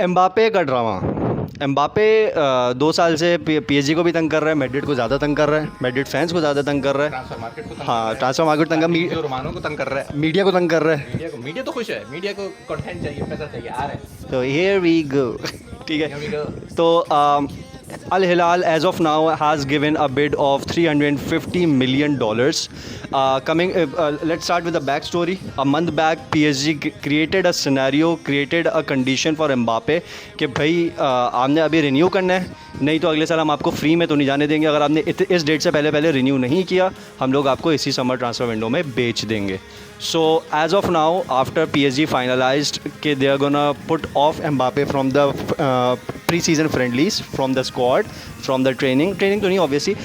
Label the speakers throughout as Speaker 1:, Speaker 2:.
Speaker 1: Mbappe का drama. Mbappe 2 साल से पीएसजी को भी तंग कर रहा है, मैड्रिड को ज़्यादा तंग कर रहा है, मैड्रिड फैंस को ज़्यादा तंग कर रहा है।
Speaker 2: ट्रांसफर मार्केट को तंग
Speaker 1: हाँ, ट्रांसफर मार्केट तंग
Speaker 2: जो रोमानो को तंग कर रहा है,
Speaker 1: मीडिया को तंग कर रहा है।
Speaker 2: मीडिया तो खुश है, मीडिया को कंटेंट चाहिए, पैसा चाहिए, आ रहा है।
Speaker 1: तो हियर वी गो। ठीक
Speaker 2: Here we go.
Speaker 1: है, तो Al Hilal as of now has given a bid of $350 million. Let's start with the backstory. A month back, PSG created a scenario, created a condition for Mbappe कि भाई आपने अभी renew करना है, नहीं तो अगले साल हम आपको फ्री में तो नहीं जाने देंगे। अगर आपने इस डेट से पहले रिन्यू नहीं किया, हम लोग आपको इसी समर ट्रांसफ़र विंडो में बेच देंगे। So as of now, after PSG finalized कि they are gonna put off Mbappe from the pre-season friendlies, from the squad, from the training तो नहीं obviously,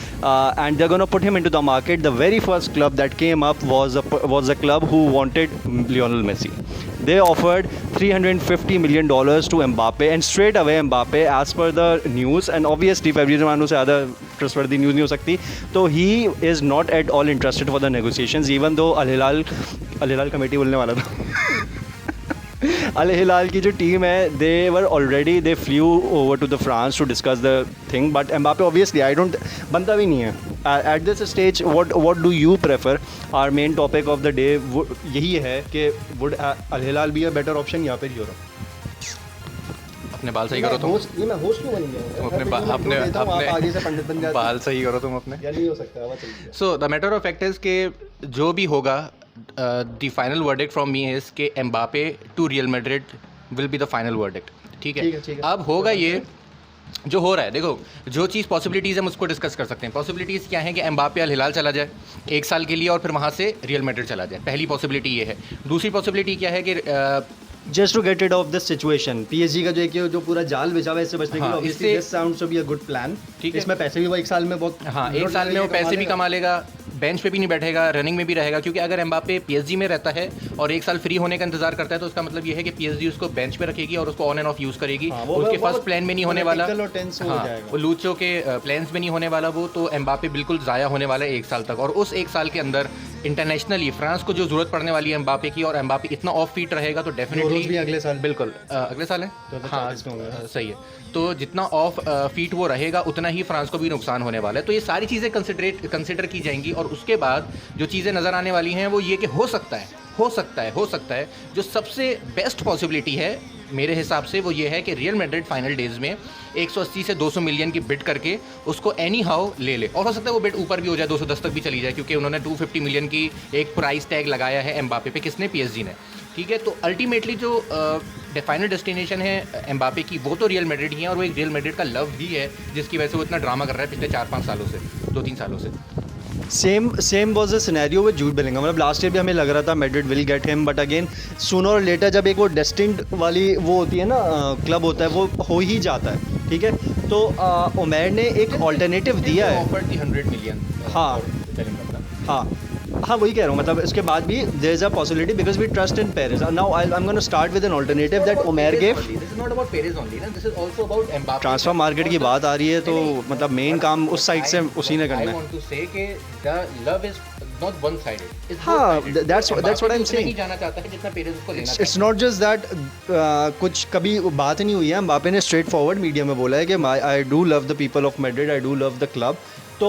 Speaker 1: and they're gonna put him into the market. The very first club that came up was a club who wanted Lionel Messi. They offered $350 million to Mbappe, and straight away Mbappe, as per the news, and obviously Fabrizio Romano से ज़्यादा trustworthy news नहीं हो सकती, तो he is not at all interested for the negotiations, even though Al Hilal committee बोलने वाला था। Al Hilal की जो टीम है, they flew over to the France to discuss the thing, but Mbappe obviously बनता भी नहीं है at this stage. What do you prefer? Our main topic of the day यही है कि would Al Hilal be a better option या फिर Europe?
Speaker 2: अपने बाल सही करो तुम।
Speaker 1: ये मैं होस्ट क्यों बन गया?
Speaker 2: तुम अपने
Speaker 1: आगे से पंडित बन जाते
Speaker 2: बाल सही करो तुम अपने।
Speaker 1: या नहीं हो सकता।
Speaker 2: So the matter of fact is के जो भी होगा, the final verdict from me is के Mbappe to Real Madrid will be the final verdict. ठीक है। अब होगा ये जो हो रहा है, देखो जो चीज़ पॉसिबिलिटीज़ हम उसको डिस्कस कर सकते हैं। पॉसिबिलिटीज़ क्या है कि एम्बापे अल हिलाल चला जाए 1 साल के लिए और फिर वहाँ से रियल मैड्रिड चला जाए, पहली पॉसिबिलिटी ये है। दूसरी पॉसिबिलिटी क्या है कि
Speaker 1: just to get it off this situation, PSG का जो पूरा जाल बिछा हुआ है इससे बचने के लिए, इससे this sounds to be a good plan. ठीक है, इसमें पैसे भी वो 1 साल में बहुत,
Speaker 2: हाँ 1 साल में वो पैसे भी कमा लेगा, बेंच पे भी नहीं बैठेगा, रनिंग में भी रहेगा। क्योंकि अगर एम्बापे पीएसजी में रहता है और 1 साल फ्री होने का इंतजार करता है, तो उसका मतलब ये है कि पीएसजी उसको बेंच पे रखेगी और उसको ऑन एंड ऑफ यूज़ करेगी। उसके फर्स्ट प्लान में नहीं होने वाला, वो लूचो के प्लान्स में नहीं होने वाला वो, तो एम्बापे बिल्कुल ज़ाया होने वाला है 1 साल तक। और उस 1 साल के अंदर इंटरनेशनली फ्रांस को जो जरूरत पड़ने वाली है एम्बापे की, और एम्बापे इतना ऑफ फीट रहेगा तो डेफिनेटली
Speaker 1: अगले साल,
Speaker 2: बिल्कुल अगले साल है, हाँ सही है। तो जितना ऑफ फीट वो रहेगा उतना ही फ्रांस को भी नुकसान होने वाला है। तो ये सारी चीज़ें कंसिडर की जाएंगी, और उसके बाद जो चीज़ें नज़र आने वाली हैं वो ये कि हो सकता है जो सबसे बेस्ट पॉसिबिलिटी है मेरे हिसाब से वो ये है कि रियल मैड्रिड फाइनल डेज में 180 से 200 मिलियन की बिड करके उसको एनी हाउ ले ले। और हो सकता है वो बिड ऊपर भी हो जाए, 210 तक भी चली जाए, क्योंकि उन्होंने 250 मिलियन की एक प्राइस टैग लगाया है एम्बापे पे। किसने? पीएसजी ने। ठीक है, तो अल्टीमेटली जो फाइनल डेस्टिनेशन है एम्बापे की वो तो रियल मैड्रिड ही है, और वो एक रियल मैड्रिड का लव भी है जिसकी वजह से वो इतना ड्रामा कर रहा है पिछले 4-5 सालों से, 2-3 सालों से।
Speaker 1: Same was the scenario with Jude Bellingham. मतलब लास्ट ईयर भी हमें लग रहा था Madrid will get him, but again sooner और लेटर जब एक वो डेस्टिन्ड वाली वो होती है ना, क्लब होता है, वो हो ही जाता है। ठीक है, तो उमर ने एक ऑल्टरनेटिव दिया है,
Speaker 2: ऑफर्ड 100 मिलियन।
Speaker 1: हाँ वही कह रहा हूँ। मतलब इसके बाद भी there is a possibility because we trust in Paris. Now I am gonna start with an alternative that Umar give.
Speaker 2: This is not about Paris only ना, this is also about Mbappe.
Speaker 1: Transfer market की बात आ रही है, तो मतलब main काम उस side से उसी ने करना है।
Speaker 2: आई वांट टू से कि the love is not one sided.
Speaker 1: हाँ, that's what I am saying.
Speaker 2: नहीं जाना चाहता है जितना पेरिस उसको लेना।
Speaker 1: इट्स नॉट जस्ट दैट, कुछ कभी बात नहीं हुई है। एम्बापे ने स्ट्रेट फॉरवर्ड मीडिया में बोला है कि I do love the people of Madrid, I do love the club. तो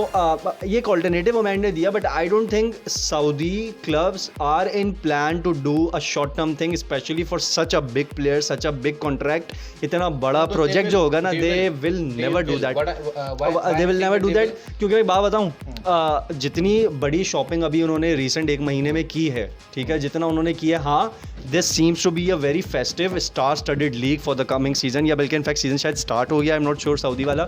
Speaker 1: ये एक ऑल्टरनेटिव उमर ने दिया, but I don't think Saudi clubs are in plan to do a short term thing, specially for such a big player, such a big contract. इतना बड़ा project जो होगा ना, they will never do that, they will never do that. क्योंकि मैं बात बताऊँ, जितनी बड़ी शॉपिंग अभी उन्होंने रिसेंट 1 महीने में की है, ठीक है, जितना उन्होंने किया, हाँ this seems to be a very festive star studded league for the coming season, या बल्कि इनफैक्ट सीजन शायद स्टार्ट हो गया, I am not sure Saudi वाला।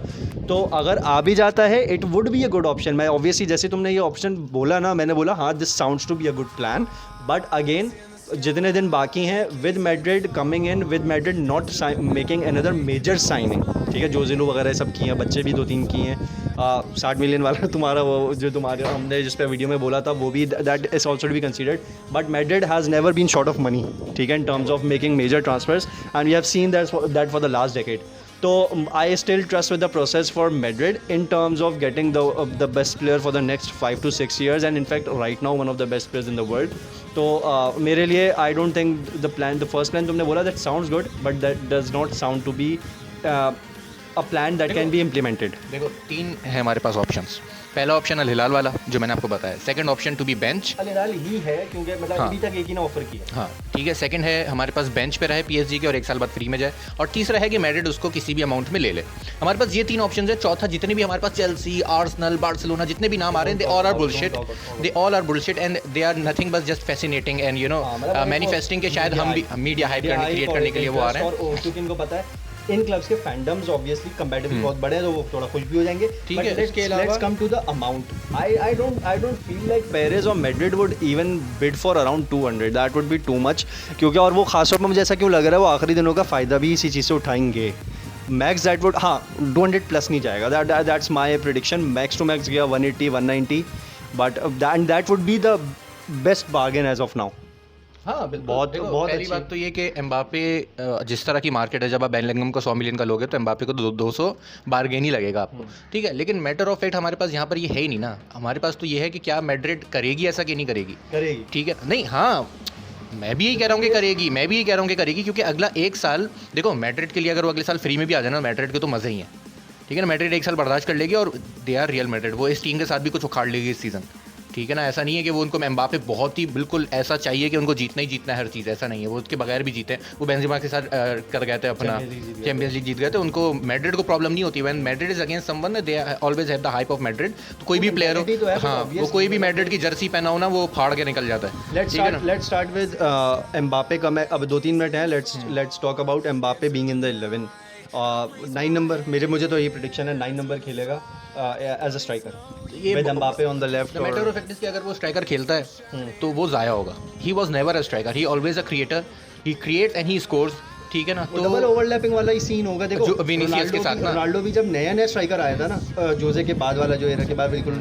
Speaker 1: तो अगर आ भी जाता है, it would be a good option. मैं ऑब्वियसली जैसे तुमने ये ऑप्शन बोला ना, मैंने बोला हाँ this sounds to be a good plan, but again जितने दिन बाकी हैं with Madrid coming in, with Madrid not making another major signing, ठीक है, जोजिलो वगैरह सब किए हैं, बच्चे भी 2-3 किए हैं। 60 मिलियन वाला तुम्हारा वो जो तुम्हारे हमने जिस पे वीडियो में बोला था, वो भी that is also to be considered, but Madrid has never been short of money, ठीक है, in terms of making major transfers, and we have seen that for the last decade. तो I still trust with the process for Madrid in terms of getting the best player for the next 5 to 6 years, and in fact right now one of the best players in the world. तो मेरे लिए I don't think the first plan तुमने बोला that sounds good, but that does not sound to be a plan that can be implemented.
Speaker 2: देखो 3 है हमारे पास options. पहला option अल हिलाल वाला जो मैंने आपको बताया. Second option to be bench.
Speaker 1: Al Hilal ही है क्योंकि मतलब
Speaker 2: हाँ.
Speaker 1: अभी तक एक ही ना ऑफर किया.
Speaker 2: हाँ ठीक है. सेकंड है हमारे पास बेंच पे रहे पीएसजी के और 1 साल बाद फ्री में जाए. और तीसरा है कि मैड्रिड उसको किसी भी अमाउंट में ले ले. हमारे पास ये 3 ऑप्शंस है. चौथा जितने भी हमारे पास चेल्सी, आर्सेनल, बार्सिलोना जितने भी नाम आ रहे हैं, they all are bullshit. They all are bullshit and they are nothing but just fascinating and you know manifesting के शायद हम भी मीडिया हाइप क्रिएट करने के लिए वो आ रहे हैं.
Speaker 1: और क्योंकि इनको पता है इन क्लब्स के फैंडम्स ऑब्वियसली कंपैटिबली बहुत बड़े हैं, तो वो थोड़ा खुश भी हो जाएंगे.
Speaker 2: ठीक है. इसके अलावा
Speaker 1: let's come to the amount. I don't feel like Perez और Madrid would even bid for around 200. That would be too much. क्योंकि और वो खासतौर पर मुझे ऐसा क्यों लग रहा है वो आखिरी दिनों का फ़ायदा भी इसी चीज़ से उठाएंगे. मैक्स दैट वुड 200 प्लस नहीं जाएगा. That's my prediction. Max to max गया 180 190, but that would be the best bargain as of now.
Speaker 2: हाँ बिल्कुल.
Speaker 1: बहुत
Speaker 2: पहली बात तो ये कि एम्बापे जिस तरह की मार्केट है, जब आप बेलिंगम को 100 मिलियन का लोगे तो एम्बापे को 200 बार्गेन ही लगेगा आपको. ठीक है. लेकिन मैटर ऑफ फैक्ट हमारे पास यहाँ पर ये है ही नहीं ना. हमारे पास तो ये है कि क्या मैड्रिड करेगी ऐसा कि नहीं करेगी. ठीक है. नहीं हाँ मैं भी यही कह रहा हूँ कि करेगी. क्योंकि अगला 1 साल देखो मैड्रिड के लिए अगर वो अगले साल फ्री में भी आ जाए ना, मैड्रिड के तो मज़े ही हैं. ठीक है ना. मैड्रिड 1 साल बर्दाश्त कर लेगी और दे आर रियल मैड्रिड. वो इस टीम के साथ भी कुछ उखाड़ लेगी इस सीज़न. ठीक है ना. ऐसा नहीं है कि वो उनको एम्बापे बहुत ही बिल्कुल ऐसा चाहिए कि उनको जीतना ही जीतना है हर चीज़. ऐसा नहीं है. वो उसके बगैर भी जीते हैं. वो बेंजेमा के साथ कर गए थे अपना चैंपियंस लीग जीत गए थे. उनको मैड्रिड को प्रॉब्लम नहीं होती. When Madrid is against someone they always have the hype of Madrid. तो कोई भी प्लेयर हो, हाँ वो कोई भी मैड्रिड की जर्सी पहना हो ना, वो फाड़ के निकल जाता है.
Speaker 1: लेट्स स्टार्ट विद एम्बापे का. मैं अब 2-3 मिनट हैं. Let's talk about Mbappe being in the 11. 9 number मुझे तो यही प्रेडिक्शन है. 9 नंबर खेलेगा as a striker with Mbappe on the left.
Speaker 2: Matter of fact is कि अगर वो स्ट्राइकर खेलता है तो वो ज़ाया होगा. He was never a striker. He always a creator. He creates and he scores. ठीक है ना. तो
Speaker 1: डबल ओवरलैपिंग वाला ही सीन होगा. देखो
Speaker 2: जो विनीसियस के साथ ना,
Speaker 1: रोनाल्डो भी जब नया स्ट्राइकर आया था ना जोजे के बाद वाला, जो एरा के बाद बिल्कुल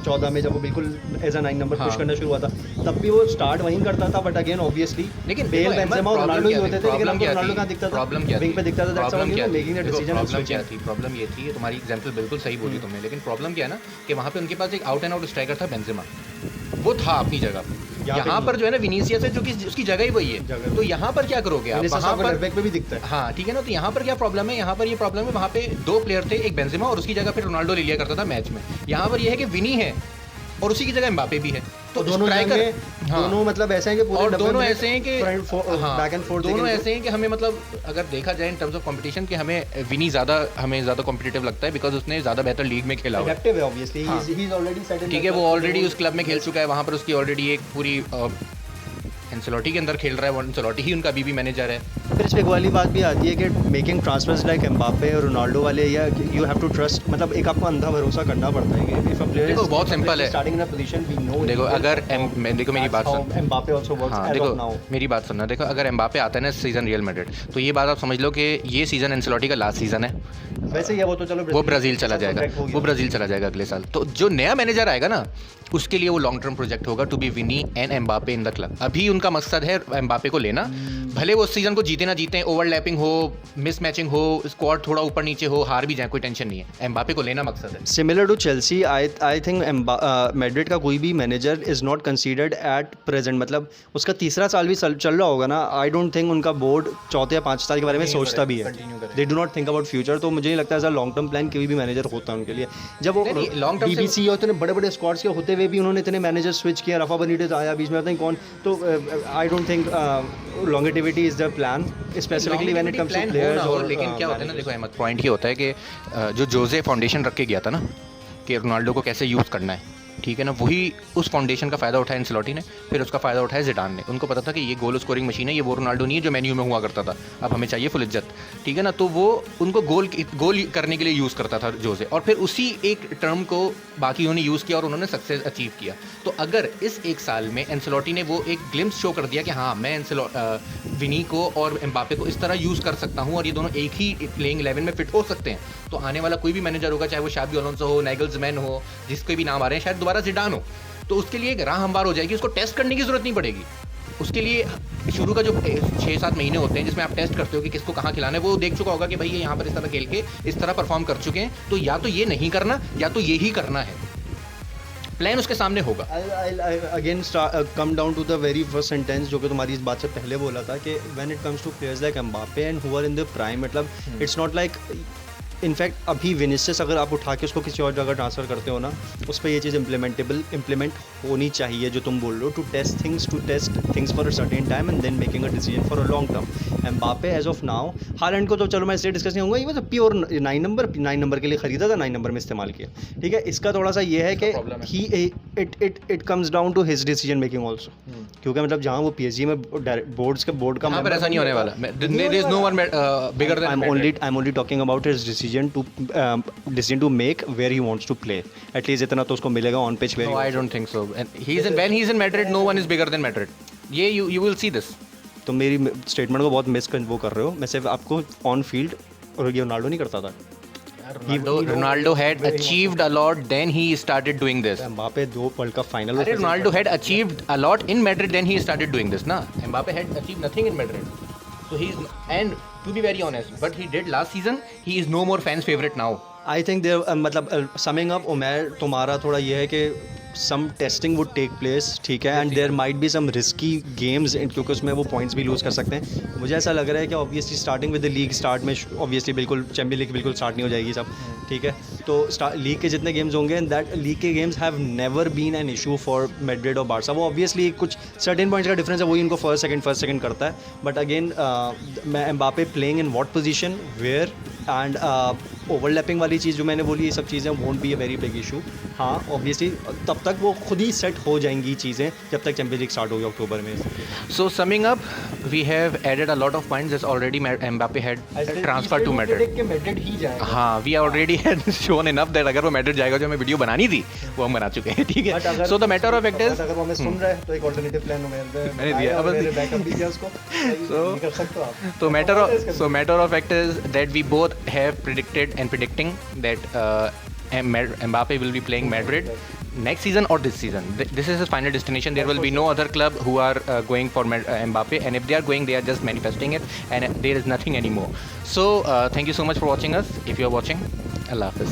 Speaker 1: 14 में जब वो बिल्कुल एज अ 9 नंबर पुश करना शुरू हुआ था, तब भी वो स्टार्ट वहीं करता था. बट अगेन ऑब्वियसली
Speaker 2: लेकिन
Speaker 1: बेल, बेंजेमा और रोनाल्डो ही होते थे. लेकिन अब रोनाल्डो कहां दिखता था?
Speaker 2: प्रॉब्लम क्या
Speaker 1: विंग पे दिखता था. That's why making the decision.
Speaker 2: Problem ये थी. तुम्हारी एग्जांपल बिल्कुल सही बोली तुमने. लेकिन प्रॉब्लम क्या है ना कि वहाँ पे उनके पास एक आउट एंड आउट स्ट्राइकर था बेंजेमा. वो था अपनी जगह. यहाँ पर जो है ना विनीसियस है, जो कि उसकी जगह ही वही है. तो यहाँ पर क्या करोगे आप? वहाँ पर
Speaker 1: बैक पे भी दिखता है.
Speaker 2: हाँ ठीक है ना. तो यहाँ पर क्या प्रॉब्लम है? यहाँ पर ये प्रॉब्लम है, वहाँ पे 2 प्लेयर थे, एक बेंजेमा और उसकी जगह फिर रोनाल्डो ले लिया करता था मैच में. यहाँ पर ये है कि विनी है और उसी की जगह एम्बापे भी है. तो
Speaker 1: दोनों दोनों मतलब ऐसे हैं कि पूरे
Speaker 2: और दोनों ऐसे हैं कि
Speaker 1: बैक एंड फोर्थ
Speaker 2: दोनों ऐसे हैं कि हमें मतलब अगर देखा जाए इन टर्म्स ऑफ कंपटीशन कि हमें विनी हमें ज़्यादा कॉम्पिटिटिव लगता है बिकॉज उसने ज़्यादा बेहतर लीग में खेला हुआ है. ठीक है. वो ऑलरेडी उस क्लब में खेल चुका है. वहाँ पर उसकी ऑलरेडी एक पूरी एंसेलोटी के अंदर खेल रहा है. एंसेलोटी ही उनका अभी मैनेजर है.
Speaker 1: फिर इसमें एक वाली बात भी आती है कि मेकिंग ट्रांसफर्स लाइक एम्बापे और रोनाल्डो वाले, या यू हैव टू ट्रस्ट, मतलब एक आपको अंधा भरोसा करना पड़ता है कि इफ अ प्लेयर
Speaker 2: देखो बहुत सिंपल है.
Speaker 1: Starting in a position we know.
Speaker 2: देखो अगर देखो मेरी बात सुन.
Speaker 1: Mbappe also works as of now.
Speaker 2: मेरी बात सुनना. देखो अगर एम्बापे आता है ना सीजन रियल मैड्रिड, तो ये बात आप समझ लो कि ये सीजन एंसेलोटी का लास्ट सीजन है.
Speaker 1: वैसे ही वो तो चलो
Speaker 2: वो ब्राज़ील चला जाएगा. अगले साल. तो जो नया मैनेजर आएगा ना, उसके लिए वो लॉन्ग टर्म प्रोजेक्ट होगा to be Vini and Mbappe in the club. अभी उनका मकसद है एम्बापे को लेना. भले वो सीजन को जीते ना जीते, ओवरलैपिंग हो, मिस मैचिंग हो, स्क्वाड थोड़ा ऊपर नीचे हो, हार भी जाए, कोई टेंशन नहीं है. एम्बापे को लेना मकसद है.
Speaker 1: Similar to Chelsea, I think Madrid का कोई भी manager is not considered at present. मतलब उसका 3रा साल भी चल रहा होगा ना. आई डोंट थिंक उनका बोर्ड 4 या 5 साल के बारे में सोचता भी है. They do not think about future. तो मुझे नहीं लगता as a long term plan कोई भी मैनेजर होता है उनके लिए. जब वो BBC और इतने बड़े स्क्वाड्स के होते हुए भी उन्होंने इतने मैनेजर स्विच किया. रफा बेनिटेज आया बीच में, पता नहीं कौन. तो आई don't think longevity is the plan specifically when it comes two players. और
Speaker 2: लेकिन क्या होता है ना, देखो अहमद, पॉइंट ये होता है कि जो जोजे फाउंडेशन रख के गया था ना कि रोनाल्डो को कैसे यूज़ करना है, ठीक है ना, वही उस फाउंडेशन का फ़ायदा उठाया एंसेलोटी ने. फिर उसका फ़ायदा उठाया ज़िडान ने. उनको पता था कि ये गोल स्कोरिंग मशीन है, ये वो रोनाल्डो नहीं है जो मेन्यू में हुआ करता था. अब हमें चाहिए फुल इज्जत. ठीक है ना. तो वो उनको गोल करने के लिए यूज़ करता था जोसे. और फिर उसी एक टर्म को बाकी उन्होंने यूज़ किया और उन्होंने सक्सेस अचीव किया. तो अगर इस 1 साल में एंसेलोटी ने वो एक ग्लिम्स शो कर दिया कि हाँ मैं विनी को और एम्बापे को इस तरह यूज़ कर सकता हूँ और ये दोनों एक ही प्लेइंग 11 में फिट हो सकते हैं, तो आने वाला कोई भी मैनेजर होगा, चाहे वो शाबी अलोंसो हो, नाइगल्समैन हो, जिसके भी नाम आ रहे हैं, शायद दोबारा ज़िडान हो, तो उसके लिए एक राह हमवार हो जाएगी. उसको टेस्ट करने की जरूरत नहीं पड़ेगी. उसके लिए शुरू का जो 6-7 महीने होते हैं जिसमें आप टेस्ट करते हो कि किसको कहाँ खिलाना है, वो देख चुका होगा कि भाई ये यहाँ पर इस तरह खेल के इस तरह परफॉर्म कर चुके हैं, तो या तो ये नहीं करना या तो ये ही करना है, प्लान उसके सामने होगा।
Speaker 1: I'll again come down to the very first sentence जो कि तुम्हारी इस बात से पहले बोला था कि when it comes to players like Mbappe and who are in their prime, मतलब it's not like इनफैक्ट अभी विनिसियस अगर आप उठा के उसको किसी और जगह ट्रांसफ़र करते हो ना, उस पर ये चीज़ इम्प्लीमेंट होनी चाहिए जो तुम बोल रहे हो, to test things for a certain time and then making a decision for a long term. Mbappe as of now, Haaland को तो चलो मैं इसलिए डिस्कस नहीं होऊंगा, ये मतलब प्योर 9 नंबर के लिए ख़रीदा था, 9 नंबर में इस्तेमाल किया, ठीक है। इसका थोड़ा सा ये है कि he it comes down to his decision making also, क्योंकि मतलब जहाँ वो PSG में बोर्ड का
Speaker 2: पर ऐसा नहीं होने वाला, there is no one bigger than
Speaker 1: I am only talking about his decision to make where he wants to play. At least इतना तो उसको मिलेगा on pitch where
Speaker 2: No, I don't think so. And when he's in Madrid, no one is bigger than Madrid. ये you will see this.
Speaker 1: तो मेरी statement को बहुत miss वो कर रहे हो। मैं सिर्फ आपको ऑन फील्ड, और ये रोनाल्डो नहीं करता था।
Speaker 2: Ronaldo had achieved a lot, then he started doing this.
Speaker 1: Mbappe 2 world cup final.
Speaker 2: अरे Ronaldo had achieved a lot in Madrid, then he started doing this, ना? Mbappe had achieved nothing in Madrid. So and to be very honest, what he did last season, he is no more fans favorite now.
Speaker 1: I think there मतलब summing up Umair, तुम्हारा थोड़ा ये है कि some testing would take place, ठीक है, and there might be some risky games, क्योंकि उसमें वो पॉइंट्स भी लूज़ कर सकते हैं। मुझे ऐसा लग रहा है कि obviously starting with the league start में ऑब्वियसली बिल्कुल चैम्पियन लीग बिल्कुल स्टार्ट नहीं हो जाएगी सब, ठीक है। तो लीग के जितने गेम्स होंगे, दैट लीग के games have never been an issue for Madrid और बार्सा। वो ऑब्वियसली कुछ सर्टेन पॉइंट्स का डिफरेंस है, वही इनको फर्स्ट सेकंड करता है। बट अगेन मैं Mbappe playing in what position where and overlapping वाली चीज़ जो मैंने बोली, ये सब चीज़ें won't be a very big issue. हाँ ऑब्वियसली तब तक वो खुद ही सेट हो जाएंगी चीज़ें जब तक चैम्पियन लीग स्टार्ट होगी अक्टूबर में।
Speaker 2: So summing up, we have added a lot of points as already Mbappe had transferred to Madrid.
Speaker 1: Madrid ही जाएगा।
Speaker 2: हाँ, we already had shown enough that अगर वो मैड्रिड जाएगा, जो हमें वीडियो बनानी थी वो हम बना चुके हैं, ठीक है। So the matter of fact is,
Speaker 1: अगर वो हमें सुन रहा है तो एक ऑल्टरनेटिव प्लान
Speaker 2: मैंने दिया, अब
Speaker 1: बैकअप भी दिया उसको, नहीं कर सकते हो आप।
Speaker 2: So matter of fact is that we both have predicted and predicting that Mbappe will be playing Madrid next season or this season. This is his final destination. There will be no other club who are going for Mbappe, and if they are going, they are just manifesting it, and there is nothing anymore. So thank you so much for watching us. If you are watching, Allah Hafiz.